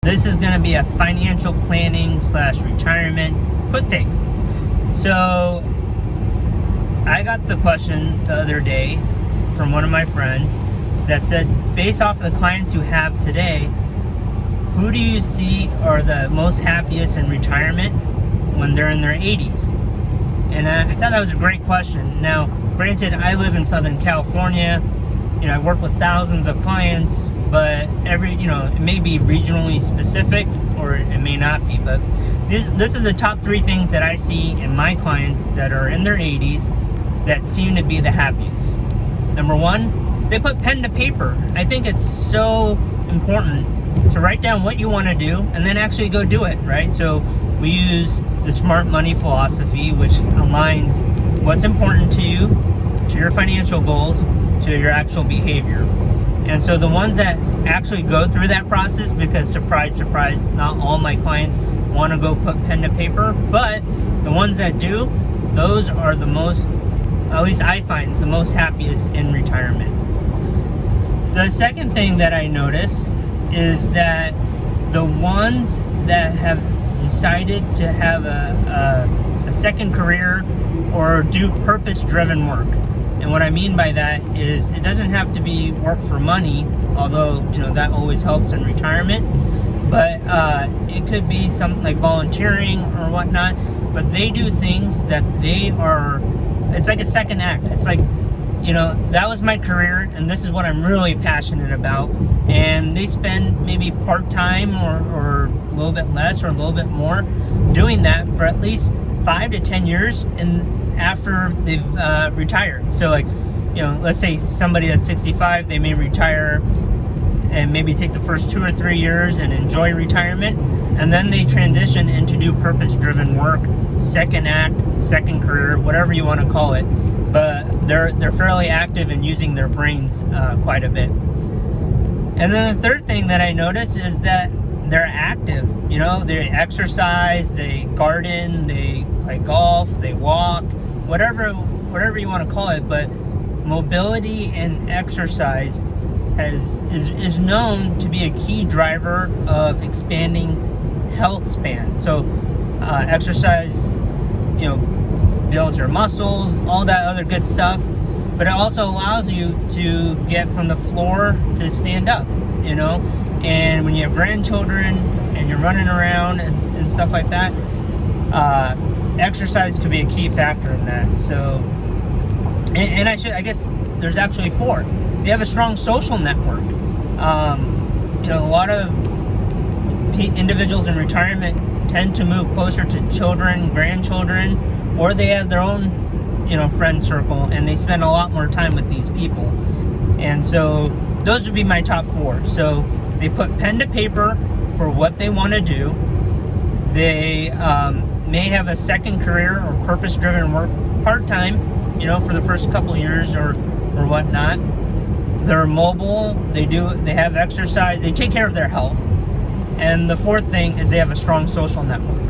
This is going to be a financial planning / retirement quick take. So I got the question the other day from one of my friends that said, based off of the clients you have today, who do you see are the most happiest in retirement when they're in their 80s? And I thought that was a great question. Now, granted, I live in Southern California. I work with thousands of clients, but it may be regionally specific or it may not be. But this is the top 3 things that I see in my clients that are in their 80s that seem to be the happiest. Number 1, they put pen to paper. I think it's so important to write down what you want to do and then actually go do it, right? So we use the smart money philosophy, which aligns what's important to you, to your financial goals, to your actual behavior. And so the ones that actually go through that process, because surprise, surprise, not all my clients want to go put pen to paper, but the ones that do, those are the most, at least I find, the most happiest in retirement. The second thing that I notice is that the ones that have decided to have a second career or do purpose-driven work. And what I mean by that is it doesn't have to be work for money, although that always helps in retirement, but it could be something like volunteering or whatnot. But they do things that it's like a second act. It's like, that was my career and this is what I'm really passionate about. And they spend maybe part-time or a little bit less or a little bit more doing that for at least 5 to 10 years after they've retired. So let's say somebody that's 65, they may retire and maybe take the first 2 or 3 years and enjoy retirement, and then they transition into do purpose-driven work, second act, second career, whatever you want to call it. But they're fairly active in using their brains quite a bit. And then the third thing that I notice is that they're active. They exercise, they garden, they play golf, they walk, whatever you want to call it. But mobility and exercise is known to be a key driver of expanding health span. So exercise, builds your muscles, all that other good stuff. But it also allows you to get from the floor to stand up, And when you have grandchildren and you're running around and stuff like that, exercise could be a key factor in that. So, I guess there's actually 4. You have a strong social network. A lot of individuals in retirement tend to move closer to children, grandchildren, or they have their own friend circle, and they spend a lot more time with these people. And so those would be my top 4. So they put pen to paper for what they want to do. They may have a second career or purpose-driven work part-time, for the first couple years or whatnot. They're mobile. They have exercise. They take care of their health. And the 4th thing is they have a strong social network.